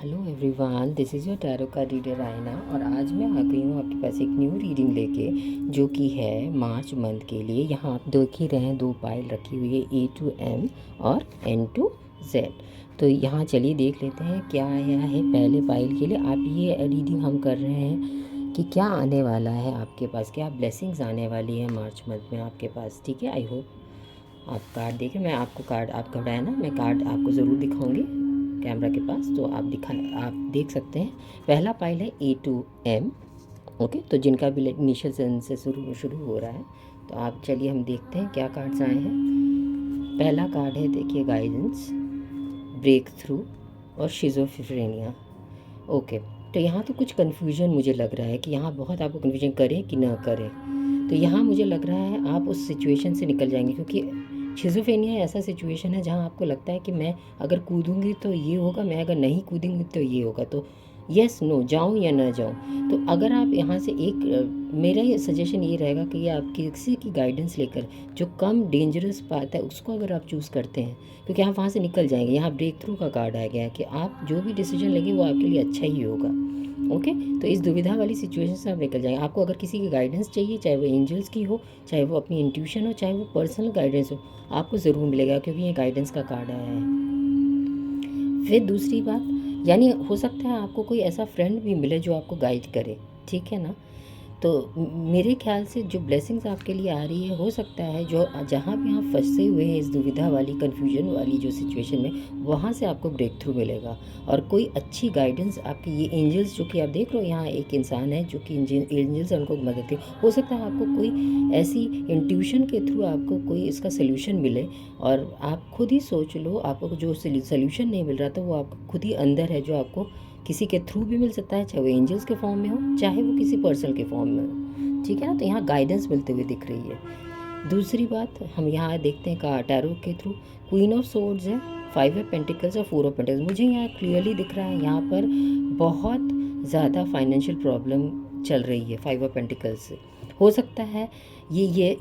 Hello everyone, this is your tarot का reader आयना। और आज मैं आ गई हूँ आपके पास एक न्यू रीडिंग लेके, जो कि है मार्च मंथ के लिए। यहाँ आप देख ही रहे हैं, दो पाइल रखी हुई है, ए टू एम और एन टू जेड। तो यहाँ चलिए देख लेते हैं क्या आया है पहले पाइल के लिए। आप ये रीडिंग हम कर रहे हैं कि क्या आने वाला है आपके पास, क्या ब्लेसिंग्स आने वाली है मार्च मंथ में आपके पास। ठीक है, आई होप आप कार्ड देखें। मैं आपको कार्ड, आप घबराए ना, मैं कार्ड आपको ज़रूर दिखाऊंगी कैमरा के पास, तो आप देख सकते हैं। पहला पाइल है ए टू एम। ओके, तो जिनका भी इनिशियल से शुरू हो रहा है, तो आप चलिए हम देखते हैं क्या कार्ड्स आए हैं। पहला कार्ड है, देखिए, गाइडेंस, ब्रेक थ्रू और शिज़ोफ्रेनिया। ओके, तो यहाँ तो कुछ कन्फ्यूजन मुझे लग रहा है कि यहाँ बहुत आपको कन्फ्यूजन करें कि ना करें। तो यहाँ मुझे लग रहा है आप उस सिचुएशन से निकल जाएंगे, क्योंकि शिज़ोफ्रेनिया ऐसा सिचुएशन है जहाँ आपको लगता है कि मैं अगर कूदूंगी तो ये होगा, मैं अगर नहीं कूदूंगी तो ये होगा। तो यस नो, जाऊँ या ना जाऊँ। तो अगर आप यहाँ से मेरा ये सजेशन ये रहेगा कि आप किसी की गाइडेंस लेकर जो कम डेंजरस पार्ट है उसको अगर आप चूज़ करते हैं, क्योंकि आप वहाँ से निकल जाएंगे। यहाँ ब्रेक थ्रू का कार्ड आ गया है कि आप जो भी डिसीजन लेंगे वो आपके लिए अच्छा ही होगा। ओके, तो इस दुविधा वाली सिचुएशन से आप निकल जाएंगे। आपको अगर किसी की गाइडेंस चाहिए, चाहे वो एंजल्स की हो, चाहे वो अपनी इंट्यूशन हो, चाहे वो पर्सनल गाइडेंस हो, आपको ज़रूर मिलेगा, क्योंकि ये गाइडेंस का कार्ड आया है। फिर दूसरी बात, यानी हो सकता है आपको कोई ऐसा फ्रेंड भी मिले जो आपको गाइड करे। ठीक है ना। तो मेरे ख्याल से जो ब्लेसिंग्स आपके लिए आ रही है, हो सकता है जो जहाँ भी आप फंसे हुए हैं इस दुविधा वाली, कन्फ्यूजन वाली जो सिचुएशन में, वहाँ से आपको ब्रेक थ्रू मिलेगा और कोई अच्छी गाइडेंस आपकी, ये एंजल्स जो कि आप देख रहे हो, यहाँ एक इंसान है जो कि एंजल्स उनको मदद करे। हो सकता है आपको कोई ऐसी इंट्यूशन के थ्रू आपको कोई इसका सोल्यूशन मिले, और आप खुद ही सोच लो, आपको जो सोल्यूशन नहीं मिल रहा था वो आपको खुद ही अंदर है, जो आपको किसी के थ्रू भी मिल सकता है, चाहे वो एंजल्स के फॉर्म में हो, चाहे वो किसी पर्सन के फॉर्म में हो। ठीक है ना, तो यहाँ गाइडेंस मिलते हुए दिख रही है। दूसरी बात, हम यहाँ देखते हैं का टैरो के थ्रू क्वीन ऑफ सोर्ड्स है, 5 ऑफ पेंटिकल्स और 4 ऑफ पेंटिकल्स। मुझे यहाँ क्लियरली दिख रहा है यहाँ पर बहुत ज़्यादा फाइनेंशियल प्रॉब्लम चल रही है 5 ऑफ पेंटिकल्स से। हो सकता है ये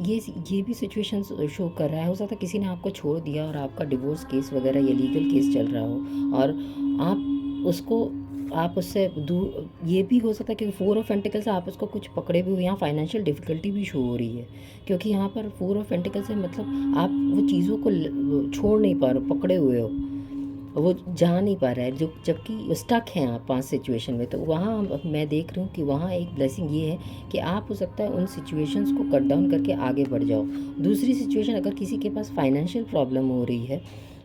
भी सिचुएशन शो कर रहा है, हो सकता है किसी ने आपको छोड़ दिया और आपका डिवोर्स केस वगैरह या लीगल केस चल रहा हो, और आप उससे दूर। ये भी हो सकता है कि 4 ऑफ पेंटिकल्स से आप उसको कुछ पकड़े भी हुए, यहाँ फाइनेंशियल डिफ़िकल्टी भी शो हो रही है, क्योंकि यहाँ पर 4 ऑफ पेंटिकल्स से मतलब आप वो चीज़ों को छोड़ नहीं पा रहे हो, पकड़े हुए हो, वो जा नहीं पा रहा है, जो जबकि स्टक हैं आप 5 सिचुएशन में। तो वहाँ मैं देख रही हूँ कि वहाँ एक ब्लेसिंग ये है कि आप, हो सकता है, उन सिचुएशंस को कट डाउन करके आगे बढ़ जाओ। दूसरी सिचुएशन, अगर किसी के पास फाइनेंशियल प्रॉब्लम हो रही है,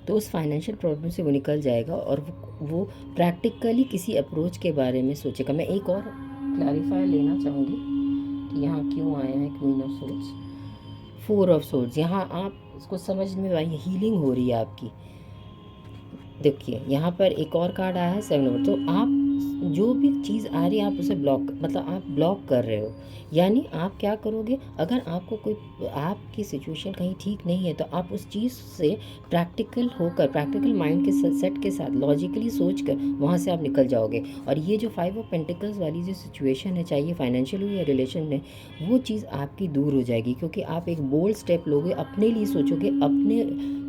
तो उस फाइनेंशियल प्रॉब्लम से वो निकल जाएगा और वो प्रैक्टिकली किसी अप्रोच के बारे में सोचेगा। मैं एक और क्लैरिफायर लेना चाहूँगी कि यहाँ क्यों आया है queen of swords, 4 of swords. यहाँ आप उसको समझ में आई, हीलिंग हो रही है आपकी। देखिए यहाँ पर एक और कार्ड आया है 7 नंबर। तो आप जो भी चीज़ आ रही है आप उसे ब्लॉक, मतलब आप ब्लॉक कर रहे हो। यानी आप क्या करोगे, अगर आपको कोई, आपकी सिचुएशन कहीं ठीक नहीं है, तो आप उस चीज़ से प्रैक्टिकल होकर, प्रैक्टिकल माइंड के सेट के साथ, लॉजिकली सोच कर वहाँ से आप निकल जाओगे। और ये जो 5 ऑफ पेंटिकल्स वाली जो सिचुएशन है, चाहे ये फाइनेंशियल हो या रिलेशन में, वो चीज़ आपकी दूर हो जाएगी, क्योंकि आप एक बोल्ड स्टेप लोगे, अपने लिए सोचोगे, अपने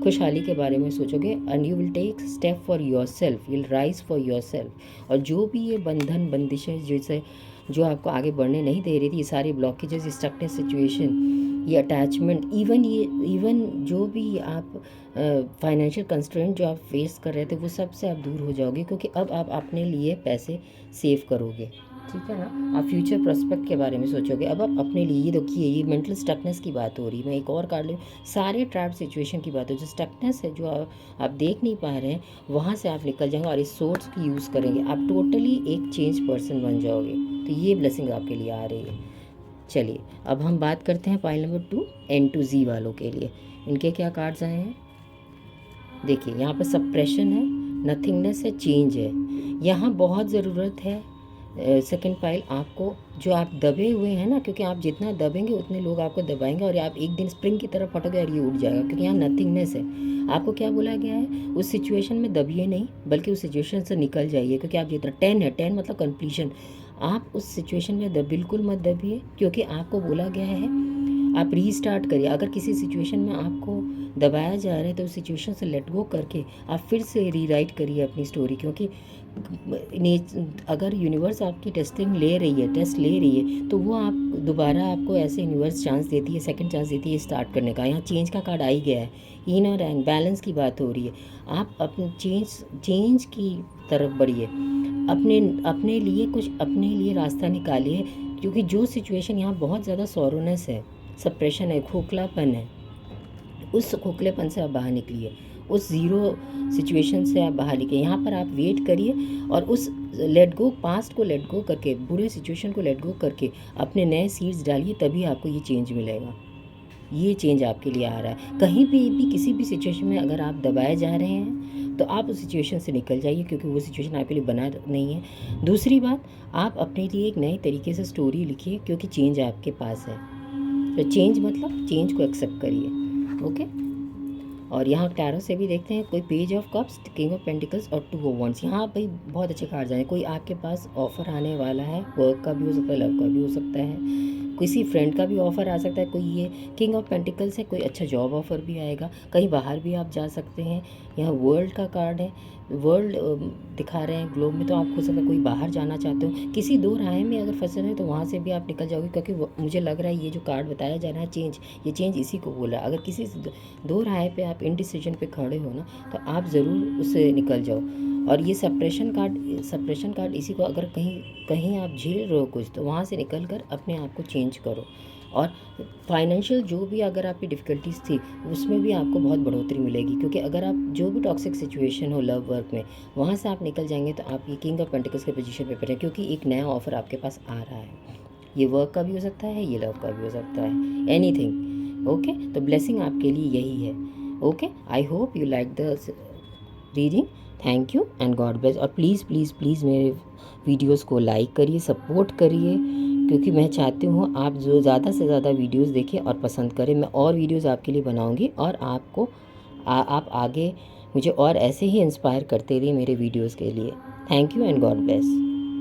खुशहाली के बारे में सोचोगे, and you will take step for yourself, will rise for yourself. और जो भी ये बंधन, बंदिशें जैसे जो आपको आगे बढ़ने नहीं दे रही थी, ये सारी ब्लॉकेजेस, स्टकनेस सिचुएशन, ये अटैचमेंट, इवन जो भी आप फाइनेंशियल कंस्ट्रेंट जो आप फेस कर रहे थे, वो सब से आप दूर हो जाओगे, क्योंकि अब आप अपने लिए पैसे सेव करोगे। ठीक है ना, आप फ्यूचर प्रोस्पेक्ट के बारे में सोचोगे। अब आप अपने लिए, देखिए ये मेंटल स्टकनेस की बात हो रही है। मैं एक और कार्ड ले, सारे ट्रैप सिचुएशन की बात हो, जो स्टकनेस है, जो आप देख नहीं पा रहे हैं, वहाँ से आप निकल जाएंगे और इस सोर्स की यूज़ करेंगे, आप टोटली एक चेंज पर्सन बन जाओगे। तो ये ब्लेसिंग आपके लिए आ रही है। चलिए अब हम बात करते हैं पाइल नंबर 2 एन टू जी वालों के लिए। इनके क्या कार्ड्स आए हैं, देखिए यहाँ पर सप्रेशन है, नथिंगनेस है, चेंज है। यहाँ बहुत ज़रूरत है सेकंड पाइल आपको, जो आप दबे हुए हैं ना, क्योंकि आप जितना दबेंगे उतने लोग आपको दबाएंगे और आप एक दिन स्प्रिंग की तरफ फटोगे और ये उठ जाएगा, क्योंकि यहाँ नथिंगनेस है। आपको क्या बोला गया है, उस सिचुएशन में दबिए नहीं, बल्कि उस सिचुएशन से निकल जाइए, क्योंकि आप जितना 10 है, 10 मतलब कंप्लीशन। आप उस सिचुएशन में बिल्कुल मत दबिए, क्योंकि आपको बोला गया है आप रीस्टार्ट करिए। अगर किसी सिचुएशन में आपको दबाया जा रहा है तो उस सिचुएशन से लेट गो करके आप फिर से रीराइट करिए अपनी स्टोरी, क्योंकि अगर यूनिवर्स आपकी टेस्ट ले रही है तो वो आप दोबारा आपको ऐसे यूनिवर्स चांस देती है, सेकंड चांस देती है स्टार्ट करने का। यहाँ चेंज का कार्ड आ ही गया है, इनर एंड बैलेंस की बात हो रही है। आप अपने चेंज की तरफ बढ़िए, अपने लिए कुछ अपने लिए रास्ता निकालिए, क्योंकि जो सिचुएशन यहाँ बहुत ज़्यादा सॉरोनेस है, सप्रेशन है, खोखलापन है, उस खोखलेपन से आप बाहर निकलिए, उस ज़ीरो सिचुएशन से आप बाहर निकलिए। यहाँ पर आप वेट करिए और उस लेट गो, पास्ट को लेट गो करके, बुरे सिचुएशन को लेट गो करके अपने नए सीड्स डालिए, तभी आपको ये चेंज मिलेगा। ये चेंज आपके लिए आ रहा है। कहीं भी किसी भी सिचुएशन में अगर आप दबाए जा रहे हैं तो आप उस सिचुएशन से निकल जाइए, क्योंकि वो सिचुएशन आपके लिए बना नहीं है। दूसरी बात, आप अपने लिए एक नए तरीके से स्टोरी लिखिए, क्योंकि चेंज आपके पास है। तो चेंज मतलब चेंज को एक्सेप्ट करिए। ओके, और यहाँ टैरो से भी देखते हैं कोई page of cups, king of pentacles और टू ऑफ वंड्स। यहाँ भाई बहुत अच्छे कार्ड आए। कोई आपके पास ऑफर आने वाला है, वर्क का भी हो सकता है, लव का भी हो सकता है, किसी फ्रेंड का भी ऑफ़र आ सकता है। कोई ये किंग ऑफ पेंटिकल्स है, कोई अच्छा जॉब ऑफ़र भी आएगा, कहीं बाहर भी आप जा सकते हैं। यहाँ वर्ल्ड का कार्ड है, वर्ल्ड दिखा रहे हैं ग्लोब में, तो आप हो सकता है कोई बाहर जाना चाहते हो, किसी दो राय में अगर फंसे हैं तो वहाँ से भी आप निकल जाओगे। क्योंकि मुझे लग रहा है ये जो कार्ड बताया जा रहा है चेंज, ये चेंज इसी को बोला। अगर किसी दो राय पे आप इनडिसीजन पे खड़े हो ना, तो आप ज़रूर उससे निकल जाओ। और ये सप्रेशन कार्ड इसी को, अगर कहीं आप झेल रहे हो कुछ, तो वहाँ से निकल कर अपने आप को चेंज करो। और फाइनेंशियल जो भी अगर आपकी डिफ़िकल्टीज़ थी, उसमें भी आपको बहुत बढ़ोतरी मिलेगी, क्योंकि अगर आप जो भी टॉक्सिक सिचुएशन हो लव वर्क में, वहाँ से आप निकल जाएंगे तो आप ये किंग ऑफ पेंटिकल्स के पोजीशन पे बैठे, क्योंकि एक नया ऑफ़र आपके पास आ रहा है। ये वर्क का भी हो सकता है, ये लव का भी हो सकता है, एनीथिंग। ओके, तो ब्लेसिंग आपके लिए यही है। Okay, I hope you like the reading. Thank you and God bless. और प्लीज़ प्लीज़ प्लीज़ मेरे वीडियोस को लाइक करिए, सपोर्ट करिए, क्योंकि मैं चाहती हूँ आप जो ज़्यादा से ज़्यादा वीडियोस देखें और पसंद करें। मैं और वीडियोस आपके लिए बनाऊँगी, और आपको आप आगे मुझे और ऐसे ही इंस्पायर करते रहिए मेरे वीडियोस के लिए। Thank you and God bless.